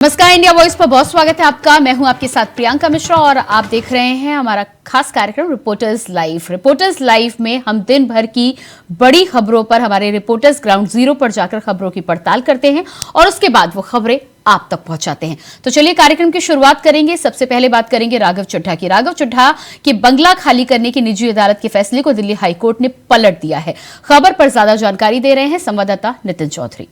नमस्कार, India voice पर बहुत स्वागत है आपका। मैं हूं आपके साथ प्रियंका मिश्रा और आप देख रहे हैं हमारा खास कार्यक्रम रिपोर्टर्स लाइव। रिपोर्टर्स लाइव में हम दिन भर की बड़ी खबरों पर हमारे रिपोर्टर्स ग्राउंड जीरो पर जाकर खबरों की पड़ताल करते हैं और उसके बाद वो खबरें आप तक पहुंचाते हैं। तो चलिए कार्यक्रम की शुरुआत करेंगे। सबसे पहले बात करेंगे राघव चड्ढा की। राघव चड्ढा के बंगला खाली करने की निजी अदालत के फैसले को दिल्ली हाईकोर्ट ने पलट दिया है। खबर पर ज्यादा जानकारी दे रहे हैं संवाददाता नितिन चौधरी।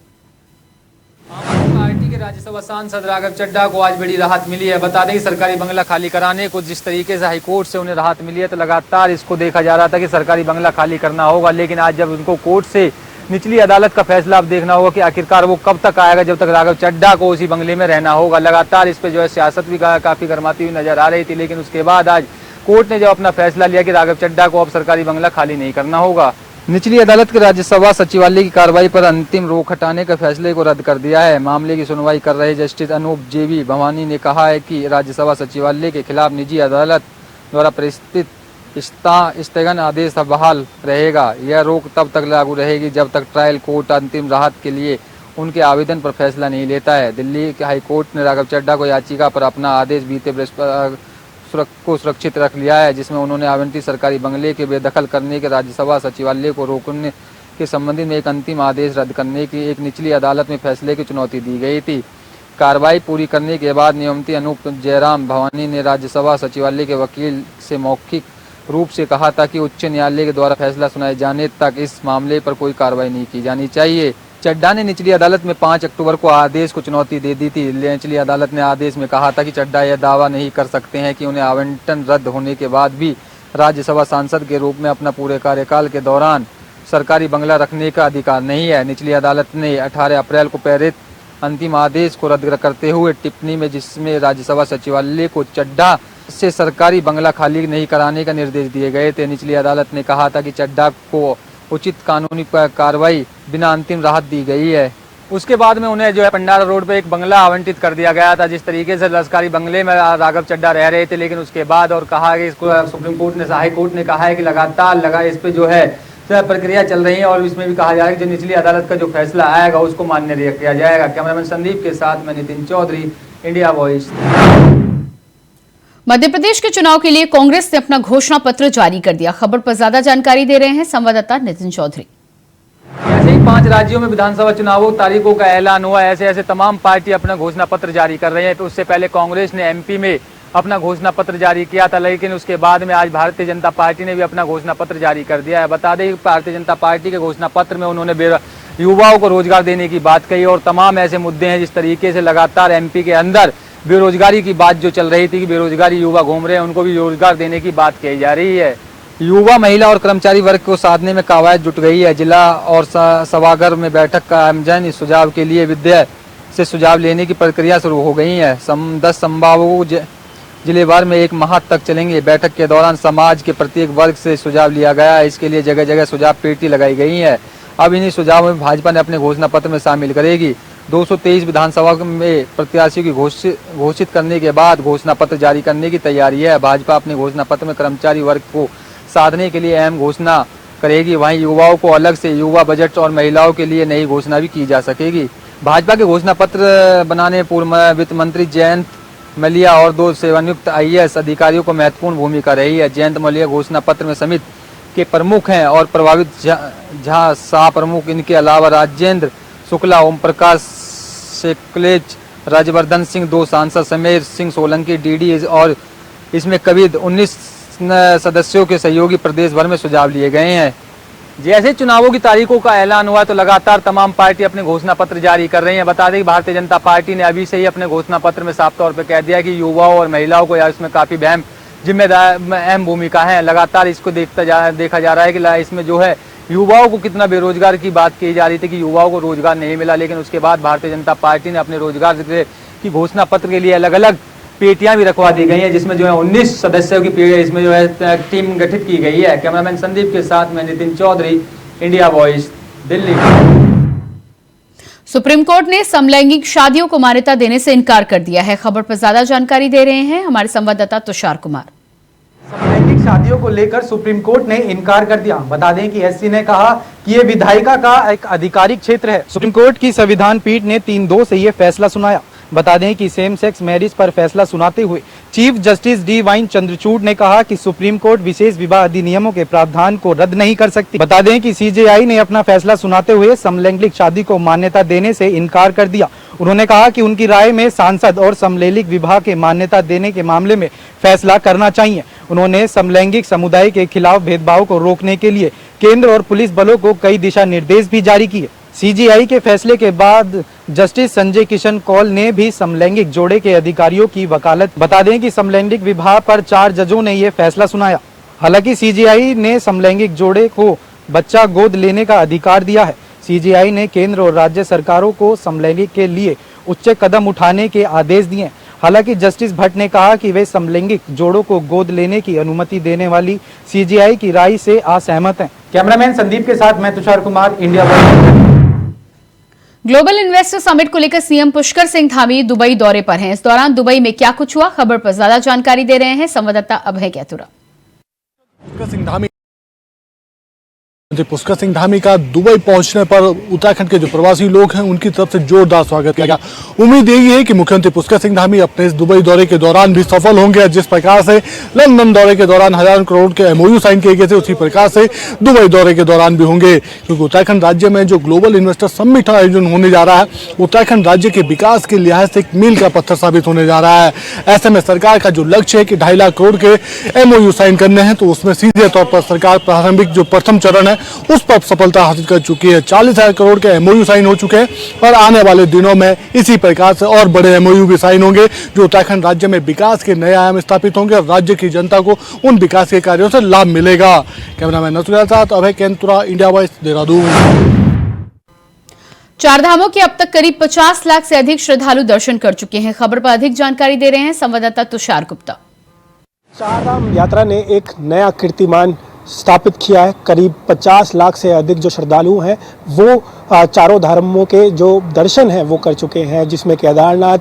पार्टी के राज्यसभा सांसद राघव चड्ढा को आज बड़ी राहत मिली है। बता दें कि सरकारी बंगला खाली कराने को जिस तरीके से हाईकोर्ट से उन्हें राहत मिली है, तो लगातार इसको देखा जा रहा था कि सरकारी बंगला खाली करना होगा, लेकिन आज जब उनको कोर्ट से निचली अदालत का फैसला अब देखना होगा कि आखिरकार वो कब तक आएगा, जब तक राघव चड्ढा को उसी बंगले में रहना होगा। लगातार इस पर जो है सियासत भी काफी गर्माती हुई नजर आ रही थी, लेकिन उसके बाद आज कोर्ट ने जब अपना फैसला लिया कि राघव चड्ढा को अब सरकारी बंगला खाली नहीं करना होगा। निचली अदालत के राज्यसभा सचिवालय की कार्रवाई पर अंतिम रोक हटाने के फैसले को रद्द कर दिया है। मामले की सुनवाई कर रहे जस्टिस अनूप जेबी भवानी ने कहा है कि राज्यसभा सचिवालय के खिलाफ निजी अदालत द्वारा प्रस्तावित स्थगन आदेश बहाल रहेगा। यह रोक तब तक लागू रहेगी जब तक ट्रायल कोर्ट अंतिम राहत के लिए उनके आवेदन पर फैसला नहीं लेता है। दिल्ली हाई कोर्ट ने राघव चड्ढा को याचिका पर अपना आदेश बीते बृहस्पतिवार को सुरक्षित रख लिया है, जिसमें उन्होंने आवंटित सरकारी बंगले के बेदखल करने के राज्यसभा सचिवालय को रोकने के संबंध में एक अंतिम आदेश रद्द करने की एक निचली अदालत में फैसले की चुनौती दी गई थी। कार्रवाई पूरी करने के बाद न्यायमूर्ति अनूप जयराम भवानी ने राज्यसभा सचिवालय के वकील से मौखिक रूप से कहा था कि उच्च न्यायालय के द्वारा फैसला सुनाए जाने तक इस मामले पर कोई कार्रवाई नहीं की जानी चाहिए। चड्ढा ने निचली अदालत में 5 अक्टूबर को आदेश को चुनौती दे दी थी। निचली अदालत ने आदेश में कहा था कि चड्ढा यह दावा नहीं कर सकते हैं कि उन्हें आवंटन रद्द होने के बाद भी राज्यसभा सांसद के रूप में अपना पूरे कार्यकाल के दौरान सरकारी बंगला रखने का अधिकार नहीं है। निचली अदालत ने 18 अप्रैल को प्रेरित अंतिम आदेश को रद्द करते हुए टिप्पणी में, जिसमें राज्यसभा सचिवालय को चड्ढा से सरकारी बंगला खाली नहीं कराने का निर्देश दिए गए थे। निचली अदालत ने कहा था कि चड्ढा को उचित कानूनी कार्रवाई बिना अंतिम राहत दी गई है। उसके बाद में उन्हें जो है पंडारा रोड पे एक बंगला आवंटित कर दिया गया था, जिस तरीके से सरकारी बंगले में राघव चड्ढा रह रहे थे। लेकिन उसके बाद और कहा कि इसको सुप्रीम कोर्ट ने हाई कोर्ट ने कहा है कि लगातार इस पे जो है प्रक्रिया चल रही है और इसमें भी कहा जा रहा है कि जो निचली अदालत का जो फैसला आएगा उसको मान्य किया जाएगा। कैमरामैन संदीप के साथ मैं नितिन चौधरी, इंडिया वॉइस। मध्य प्रदेश के चुनाव के लिए कांग्रेस ने अपना घोषणा पत्र जारी कर दिया। खबर पर ज्यादा जानकारी दे रहे हैं संवाददाता नितिन चौधरी। ऐसे ही 5 राज्यों में विधानसभा चुनावों तारीखों का ऐलान हुआ। ऐसे तमाम पार्टी अपना घोषणा पत्र जारी कर रहे हैं। तो उससे पहले कांग्रेस ने एमपी में अपना घोषणा पत्र जारी किया था, लेकिन उसके बाद में आज भारतीय जनता पार्टी ने भी अपना घोषणा पत्र जारी कर दिया है। बता दें कि भारतीय जनता पार्टी के घोषणा पत्र में उन्होंने युवाओं को रोजगार देने की बात कही और तमाम ऐसे मुद्दे हैं जिस तरीके से लगातार एमपी के अंदर बेरोजगारी की बात जो चल रही थी कि बेरोजगारी युवा घूम रहे हैं, उनको भी रोजगार देने की बात कही जा रही है। युवा, महिला और कर्मचारी वर्ग को साधने में कवायद जुट गई है। जिला और सभागार में बैठक का आयोजन सुझाव के लिए विद्या से सुझाव लेने की प्रक्रिया शुरू हो गई है। 10 संभागों जिलेवार में 1 माह तक चलेंगे। बैठक के दौरान समाज के प्रत्येक वर्ग से सुझाव लिया गया है। इसके लिए जगह जगह सुझाव पेटी लगाई गई है। अब इन्हीं सुझावों में भाजपा ने अपने घोषणा पत्र में शामिल करेगी। 223 विधानसभा में प्रत्याशियों की घोषित करने के बाद घोषणा पत्र जारी करने की तैयारी है। भाजपा अपने घोषणा पत्र में कर्मचारी वर्ग को साधने के लिए अहम घोषणा करेगी। वहीं युवाओं को अलग से युवा बजट और महिलाओं के लिए नई घोषणा भी की जा सकेगी। भाजपा के घोषणा पत्र बनाने पूर्व वित्त मंत्री जयंत मलिया और 2 सेवानियुक्त IAS अधिकारियों को महत्वपूर्ण भूमिका रही है। जयंत मलिया घोषणा पत्र में समिति के प्रमुख हैं और प्रभावित झा सह प्रमुख। इनके अलावा राजेंद्र शुक्ला, ओम प्रकाश शेकलेज, राजवर्धन सिंह, 2 सांसद समेर सिंह सोलंकी DD और इसमें करीब 19 सदस्यों के सहयोगी प्रदेश भर में सुझाव लिए गए हैं। जैसे चुनावों की तारीखों का ऐलान हुआ तो लगातार तमाम पार्टी अपने घोषणा पत्र जारी कर रही हैं। बता दें कि भारतीय जनता पार्टी ने अभी से ही अपने घोषणा पत्र में साफ तौर पर कह दिया कि युवाओं और महिलाओं को इसमें काफी अहम भूमिका है। लगातार इसको देखा जा रहा है कि इसमें जो है युवाओं को कितना बेरोजगार की बात की जा रही थी कि युवाओं को रोजगार नहीं मिला, लेकिन उसके बाद भारतीय जनता पार्टी ने अपने रोजगार की घोषणा पत्र के लिए अलग अलग पेटियां भी रखवा दी गई हैं, जिसमें जो है 19 सदस्यों की इसमें जो है टीम गठित की गई है। कैमरामैन संदीप के साथ मैं Nitin Chaudhary, India voice, Delhi. Supreme court ने समलैंगिक शादियों को मान्यता देने से इनकार कर दिया है। खबर पर ज्यादा जानकारी दे रहे हैं हमारे संवाददाता तुषार कुमार। समलैंगिक शादियों को लेकर सुप्रीम कोर्ट ने इनकार कर दिया। बता दें कि एससी ने कहा कि ये विधायिका का एक आधिकारिक क्षेत्र है। सुप्रीम कोर्ट की संविधान पीठ ने 3-2 से ये फैसला सुनाया। बता दें कि सेम सेक्स मैरिज पर फैसला सुनाते हुए chief justice D Y Chandrachud ने कहा कि सुप्रीम कोर्ट विशेष विवाह अधिनियमों के प्रावधान को रद्द नहीं कर सकती। बता दें कि सीजेआई ने अपना फैसला सुनाते हुए समलैंगिक शादी को मान्यता देने से इनकार कर दिया। उन्होंने कहा कि उनकी राय में सांसद और समलैंगिक विवाह के मान्यता देने के मामले में फैसला करना चाहिए। उन्होंने समलैंगिक समुदाय के खिलाफ भेदभाव को रोकने के लिए केंद्र और पुलिस बलों को कई दिशा निर्देश भी जारी किए। सीजीआई के फैसले के बाद जस्टिस संजय किशन कौल ने भी समलैंगिक जोड़े के अधिकारियों की वकालत। बता दें कि समलैंगिक विवाह पर 4 जजों ने ये फैसला सुनाया। हालांकि सीजीआई ने समलैंगिक जोड़े को बच्चा गोद लेने का अधिकार दिया है। सीजीआई ने केंद्र और राज्य सरकारों को समलैंगिक के लिए उच्च कदम उठाने के आदेश दिए। हालांकि जस्टिस भट्ट ने कहा कि वे समलैंगिक जोड़ों को गोद लेने की अनुमति देने वाली सीजीआई की राय से असहमत हैं। कैमरामैन संदीप के साथ मैं Tushar Kumar, India voice. Global investor summit को लेकर सीएम पुष्कर सिंह धामी दुबई दौरे पर हैं। इस दौरान दुबई में क्या कुछ हुआ, खबर पर ज्यादा जानकारी दे रहे हैं संवाददाता अभय कैतुरा। पुष्कर सिंह धामी का दुबई पहुंचने पर उत्तराखंड के जो प्रवासी लोग हैं उनकी तरफ से जोरदार स्वागत किया गया। उम्मीद यही है कि मुख्यमंत्री पुष्कर सिंह धामी अपने इस दुबई दौरे के दौरान भी सफल होंगे। जिस प्रकार से लंदन दौरे के दौरान हजारों करोड़ के एमओयू साइन किए गए थे, उसी प्रकार से दुबई दौरे के दौरान भी होंगे, क्योंकि उत्तराखंड राज्य में जो ग्लोबल इन्वेस्टर समिट आयोजन होने जा रहा है, उत्तराखंड राज्य के विकास के लिहाज से एक मील का पत्थर साबित होने जा रहा है। ऐसे में सरकार का जो लक्ष्य है कि 2.5 लाख करोड़ के एमओयू साइन करने हैं, तो उसमें सीधे तौर पर सरकार प्रारंभिक जो प्रथम चरण है उस पर सफलता हासिल कर चुकी है। 40,000 करोड़ के एमओयू साइन हो चुके हैं और आने वाले दिनों में इसी प्रकार से और बड़े एमओयू भी साइन होंगे, जो उत्तराखंड राज्य में विकास के नए आयाम स्थापित होंगे और राज्य की जनता को उन विकास के कार्यों से लाभ मिलेगा। कैमरामैन नसरुल के साथ अभय कैतुरा, इंडिया वॉइस, देहरादून। चारधामों के अब तक करीब 50 लाख से अधिक श्रद्धालु दर्शन कर चुके हैं। खबर पर अधिक जानकारी दे रहे हैं संवाददाता तुषार गुप्ता। चारधाम यात्रा ने एक नया कीर्तिमान स्थापित किया है। करीब 50 लाख से अधिक जो श्रद्धालु हैं वो चारों धामों के जो दर्शन हैं वो कर चुके हैं, जिसमें केदारनाथ,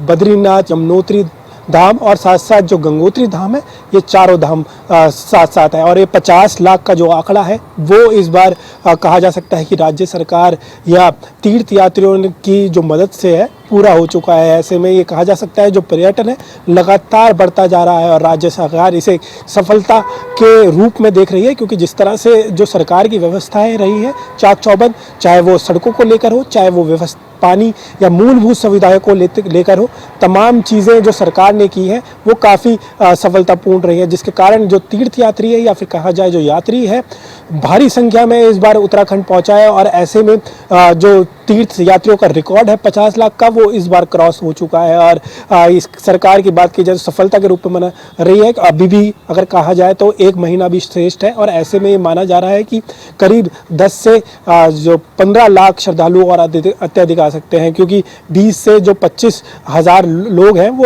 बद्रीनाथ, यमुनोत्री धाम और साथ साथ जो गंगोत्री धाम है, ये चारों धाम साथ साथ है। और ये 50 लाख का जो आंकड़ा है वो इस बार कहा जा सकता है कि राज्य सरकार या तीर्थ यात्रियों की जो मदद से है पूरा हो चुका है। ऐसे में ये कहा जा सकता है जो पर्यटन है लगातार बढ़ता जा रहा है और राज्य सरकार इसे सफलता के रूप में देख रही है, क्योंकि जिस तरह से जो सरकार की व्यवस्थाएं रही है चाक चौबंद, चाहे वो सड़कों को लेकर हो, चाहे वो व्यवस्था पानी या मूलभूत सुविधाओं को लेकर हो, तमाम चीज़ें जो सरकार ने की है वो काफ़ी सफलतापूर्ण रही है, जिसके कारण जो तीर्थ यात्री है या फिर कहा जाए जो यात्री है भारी संख्या में इस बार उत्तराखंड पहुंचा है। और ऐसे में जो तीर्थ यात्रियों का रिकॉर्ड है 50 लाख का, वो इस बार क्रॉस हो चुका है। और इस सरकार की बात की जाए तो सफलता के रूप में माना रही है। अभी भी अगर कहा जाए तो 1 महीना भी श्रेष्ठ है। और ऐसे में ये माना जा रहा है कि करीब 10 से जो 15 लाख श्रद्धालु और अत्यधिक आ सकते हैं, क्योंकि 20 से जो 25,000 लोग हैं वो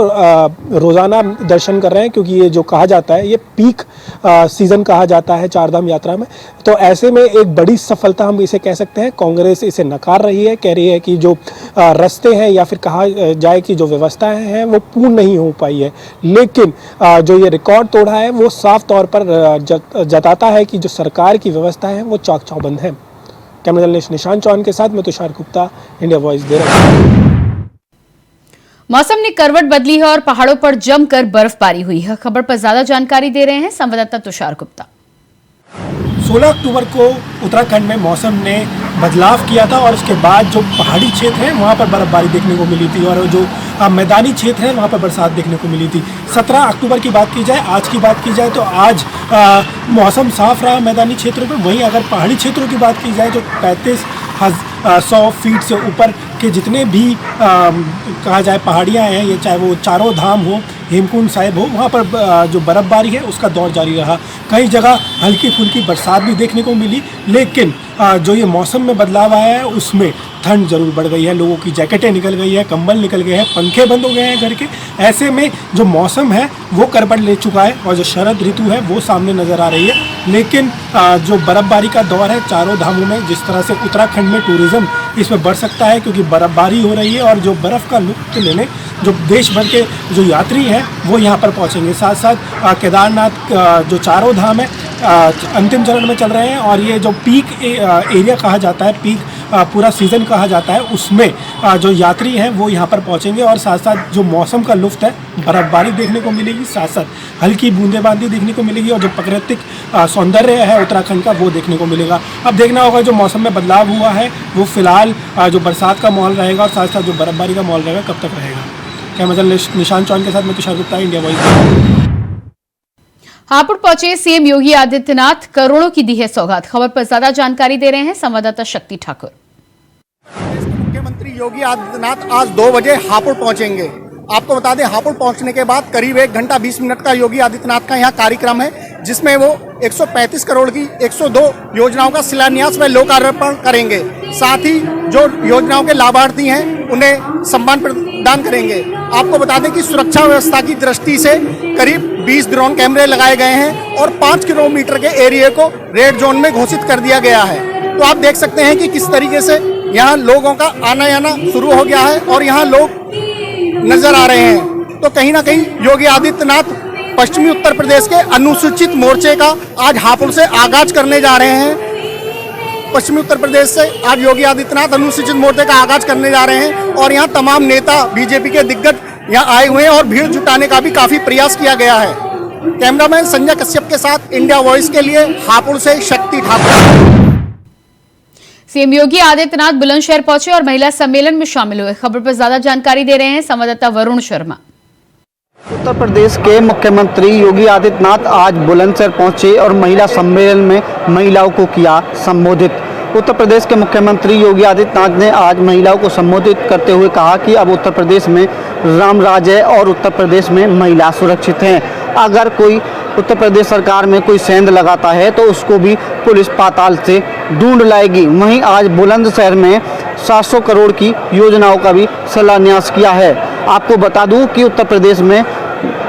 रोज़ाना दर्शन कर रहे हैं, क्योंकि ये जो कहा जाता है ये पीक सीज़न कहा जाता है चारधाम यात्रा में। तो ऐसे में एक बड़ी सफलता हम इसे कह सकते हैं। कांग्रेस इसे नकार रही है, कह रही है कि जो रास्ते हैं या फिर कहा जाए कि जो व्यवस्थाएं हैं वो पूर्ण नहीं हो पाई है, लेकिन जो ये रिकॉर्ड तोड़ा है वो साफ तौर पर जताता है कि जो सरकार की व्यवस्था है वो चाक चौबंद है। कैमरा जर्नलिस्ट निशांत चौहान के साथ मैं तुषार गुप्ता, इंडिया वॉइस, देहरादून। मौसम ने करवट बदली है और पहाड़ों पर जमकर बर्फबारी हुई है। खबर पर ज्यादा जानकारी दे रहे हैं संवाददाता तुषार गुप्ता। 16 अक्टूबर को उत्तराखंड में मौसम ने बदलाव किया था और उसके बाद जो पहाड़ी क्षेत्र हैं वहाँ पर बर्फबारी देखने को मिली थी और जो मैदानी क्षेत्र हैं वहाँ पर बरसात देखने को मिली थी। 17 अक्टूबर की बात की जाए, आज की बात की जाए तो आज मौसम साफ रहा मैदानी क्षेत्रों में। वहीं अगर पहाड़ी क्षेत्रों की बात की जाए तो 35,100 फीट से ऊपर के जितने भी कहा जाए पहाड़ियाँ हैं, ये चाहे वो चारों धाम हो, हेमकुंड साहिब हो, वहाँ पर जो बर्फ़बारी है उसका दौर जारी रहा। कई जगह हल्की फुल्की बरसात भी देखने को मिली, लेकिन जो ये मौसम में बदलाव आया है उसमें ठंड ज़रूर बढ़ गई है। लोगों की जैकेटें निकल गई है, कंबल निकल गए हैं, पंखे बंद हो गए हैं घर के। ऐसे में जो मौसम है वो करवट ले चुका है और जो शरद ऋतु है वो सामने नज़र आ रही है। लेकिन जो बर्फ़बारी का दौर है चारों धामों में, जिस तरह से उत्तराखंड में टूरिज़्म इसमें बढ़ सकता है क्योंकि बर्फ़बारी हो रही है और जो बर्फ़ का लुत्फ़ लेने जो देश भर के जो यात्री हैं वो यहाँ पर पहुँचेंगे। साथ साथ केदारनाथ जो चारों धाम है अंतिम चरण में चल रहे हैं और ये जो पीक एरिया कहा जाता है, पीक पूरा सीज़न कहा जाता है उसमें जो यात्री हैं वो यहाँ पर पहुँचेंगे और साथ साथ जो मौसम का लुत्फ़ है, बर्फ़बारी देखने को मिलेगी, साथ साथ हल्की बूंदेबांदी देखने को मिलेगी और जो प्राकृतिक सौंदर्य है उत्तराखंड का वो देखने को मिलेगा। अब देखना होगा जो मौसम में बदलाव हुआ है वो फिलहाल जो बरसात का माहौल रहेगा और साथ साथ जो बर्फ़बारी का माहौल रहेगा कब तक रहेगा। कैमरा जर्नलिस्ट निशांत चौहान के साथ मैं तुषार गुप्ता, इंडिया वॉइस। हापुड़ पहुंचे सीएम योगी आदित्यनाथ, करोड़ों की दी है सौगात। खबर पर ज्यादा जानकारी दे रहे हैं संवाददाता शक्ति ठाकुर। मुख्यमंत्री योगी आदित्यनाथ आज 2 बजे हापुड़ पहुंचेंगे। आपको बता दें, हापुड़ पहुंचने के बाद करीब 1 घंटा 20 मिनट का योगी आदित्यनाथ का यहाँ कार्यक्रम है, जिसमें वो 135 करोड़ की 102 योजनाओं का शिलान्यास व लोकार्पण करेंगे। साथ ही जो योजनाओं के लाभार्थी हैं उन्हें सम्मान प्रदान करेंगे। आपको बता दें कि सुरक्षा व्यवस्था की दृष्टि से करीब 20 ड्रोन कैमरे लगाए गए हैं और 5 किलोमीटर के एरिया को रेड जोन में घोषित कर दिया गया है। तो आप देख सकते हैं कि किस तरीके से यहाँ लोगों का आना जाना शुरू हो गया है और यहाँ लोग नजर आ रहे हैं। तो कहीं ना कहीं योगी आदित्यनाथ पश्चिमी उत्तर प्रदेश के अनुसूचित मोर्चे का आज हापुड़ से आगाज करने जा रहे हैं। पश्चिमी उत्तर प्रदेश से आज योगी आदित्यनाथ अनुसूचित मोर्चे का आगाज करने जा रहे हैं और यहाँ तमाम नेता बीजेपी के दिग्गज यहाँ आए हुए हैं और भीड़ जुटाने का भी काफी प्रयास किया गया है। कैमरामैन संजय कश्यप के साथ इंडिया वॉइस के लिए हापुड़ से शक्ति ठाकुर। सीएम योगी आदित्यनाथ बुलंदशहर पहुंचे और महिला सम्मेलन में शामिल हुए। खबर पर ज्यादा जानकारी दे रहे हैं संवाददाता वरुण शर्मा। उत्तर प्रदेश के मुख्यमंत्री योगी आदित्यनाथ आज बुलंदशहर पहुंचे और महिला सम्मेलन में महिलाओं को किया संबोधित। उत्तर प्रदेश के मुख्यमंत्री योगी आदित्यनाथ ने आज महिलाओं को संबोधित करते हुए कहा कि अब उत्तर प्रदेश में राम राज है और उत्तर प्रदेश में महिला सुरक्षित हैं। अगर कोई उत्तर प्रदेश सरकार में कोई सेंध लगाता है तो उसको भी पुलिस पाताल से ढूंढ लाएगी। वहीं आज बुलंदशहर में 700 करोड़ की योजनाओं का भी शिलान्यास किया है। आपको बता दूं कि उत्तर प्रदेश में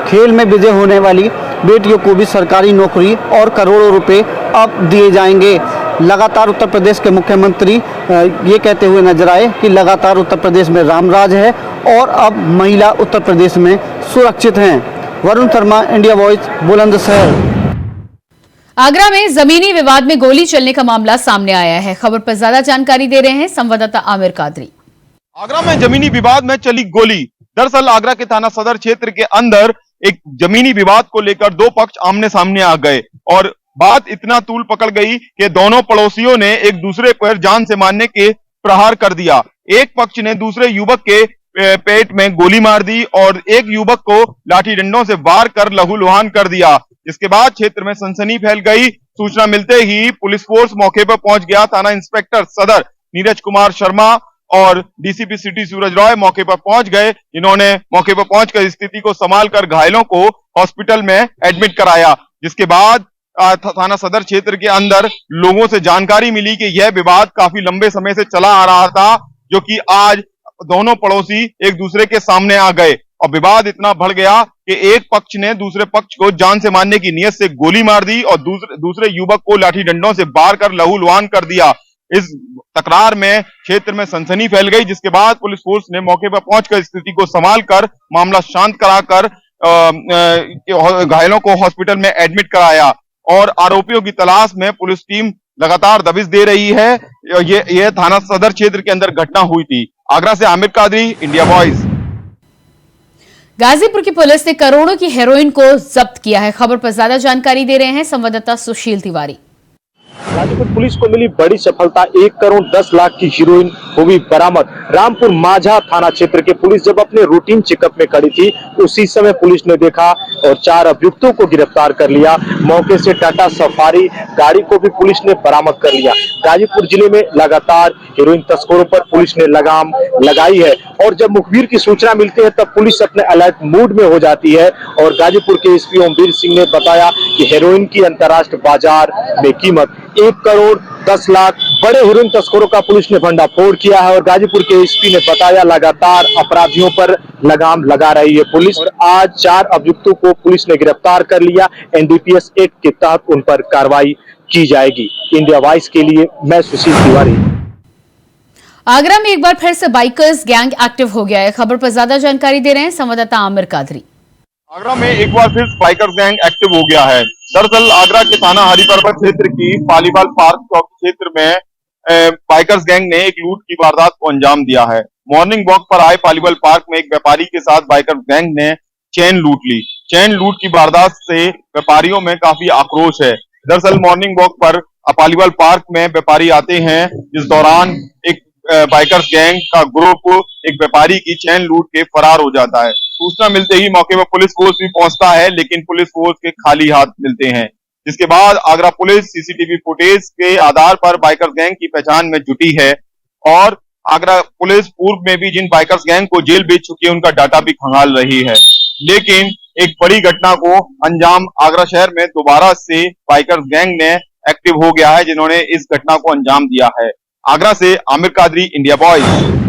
खेल में विजय होने वाली बेटियों को भी सरकारी नौकरी और करोड़ों रुपए अब दिए जाएंगे। लगातार उत्तर प्रदेश के मुख्यमंत्री ये कहते हुए नजर आए कि लगातार उत्तर प्रदेश में रामराज है और अब महिला उत्तर प्रदेश में सुरक्षित हैं। Varun Sharma, India voice, Bulandshahr. आगरा में जमीनी विवाद में गोली चलने का मामला सामने आया है। खबर पर ज्यादा जानकारी दे रहे हैं संवाददाता आमिर कादरी। आगरा में जमीनी विवाद में चली गोली। दरअसल आगरा के थाना सदर क्षेत्र के अंदर एक जमीनी विवाद को लेकर 2 पक्ष आमने सामने आ गए और बात इतना तूल पकड़ गई कि दोनों पड़ोसियों ने एक दूसरे पर जान से मारने के प्रहार कर दिया। एक पक्ष ने दूसरे युवक के पेट में गोली मार दी और एक युवक को लाठी डंडों से वार कर लहूलुहान कर दिया। इसके बाद क्षेत्र में सनसनी फैल गई। सूचना मिलते ही पुलिस फोर्स मौके पर पहुंच गया। थाना इंस्पेक्टर सदर नीरज कुमार शर्मा और डीसीपी सिटी सूरज रॉय मौके पर पहुंच गए। इन्होंने मौके पर पहुंचकर स्थिति को संभालकर घायलों को हॉस्पिटल में एडमिट कराया। जिसके बाद थाना सदर क्षेत्र के अंदर लोगों से जानकारी मिली कि यह विवाद काफी लंबे समय से चला आ रहा था, जो कि आज दोनों पड़ोसी एक दूसरे के सामने आ गए और विवाद इतना बढ़ गया कि एक पक्ष ने दूसरे पक्ष को जान से मारने की नीयत से गोली मार दी और दूसरे युवक को लाठी डंडों से वार कर लहूलुहान कर दिया। इस तकरार में क्षेत्र में सनसनी फैल गई, जिसके बाद पुलिस फोर्स ने मौके पर पहुंचकर स्थिति को संभालकर मामला शांत कराकर घायलों को हॉस्पिटल में एडमिट कराया और आरोपियों की तलाश में पुलिस टीम लगातार दबिश दे रही है। ये थाना सदर क्षेत्र के अंदर घटना हुई थी। आगरा से आमिर कादरी, इंडिया वॉइस। गाजीपुर की पुलिस ने करोड़ों की हेरोइन को जब्त किया है। खबर पर ज्यादा जानकारी दे रहे हैं संवाददाता सुशील तिवारी। गाजीपुर पुलिस को मिली बड़ी सफलता, 1 करोड़ 10 लाख की हीरोइन हुई बरामद। रामपुर माझा थाना क्षेत्र के पुलिस जब अपने रूटीन चेकअप में खड़ी थी उसी समय पुलिस ने देखा और 4 अभियुक्तों को गिरफ्तार कर लिया। मौके से टाटा सफारी गाड़ी को भी पुलिस ने बरामद कर लिया। गाजीपुर जिले में लगातार हेरोइन तस्करों पर पुलिस ने लगाम लगाई है और जब मुखबिर की सूचना मिलती है तब पुलिस अपने अलर्ट मूड में हो जाती है। और गाजीपुर के एसपी ओमवीर सिंह ने बताया कि हेरोइन की अंतर्राष्ट्रीय बाजार में कीमत 1 करोड़ 10 लाख बड़े हेरोइन तस्करों का पुलिस ने भंडाफोड़ किया है। और गाजीपुर के एसपी ने बताया लगातार अपराधियों पर लगाम लगा रही है पुलिस और आज 4 अभियुक्तों को पुलिस ने गिरफ्तार कर लिया। एनडीपीएस एक्ट के तहत उन पर कार्रवाई की जाएगी। इंडिया वॉइस के लिए मैं सुशील तिवारी। आगरा में एक बार फिर से बाइकर्स गैंग एक्टिव हो गया है। खबर पर ज्यादा जानकारी दे रहे हैं संवाददाता आमिर कादरी। आगरा में एक बार फिर बाइकर गैंग एक्टिव हो गया है। दरअसल आगरा के थाना हरिपर्वत क्षेत्र की पालीवाल पार्क चौक क्षेत्र में बाइकर्स गैंग ने एक लूट की वारदात को अंजाम दिया है। मॉर्निंग वॉक पर आए पालीवाल पार्क में एक व्यापारी के साथ बाइकर्स गैंग ने चेन लूट ली। चेन लूट की वारदात से व्यापारियों में काफी आक्रोश है। दरअसल मॉर्निंग वॉक पर पालीवाल पार्क में व्यापारी आते हैं, इस दौरान एक बाइकर्स गैंग का ग्रुप एक व्यापारी की चेन लूट के फरार हो जाता है। सूचना मिलते ही मौके पर पुलिस फोर्स भी पहुंचता है, लेकिन पुलिस फोर्स के खाली हाथ मिलते हैं, जिसके बाद आगरा पुलिस सीसीटीवी फुटेज के आधार पर बाइकर्स गैंग की पहचान में जुटी है और आगरा पुलिस पूर्व में भी जिन बाइकर्स गैंग को जेल भेज चुकी है उनका डाटा भी खंगाल रही है। लेकिन एक बड़ी घटना को अंजाम आगरा शहर में दोबारा से बाइकर्स गैंग ने एक्टिव हो गया है, जिन्होंने इस घटना को अंजाम दिया है। आगरा से आमिर कादरी, इंडिया बॉयज।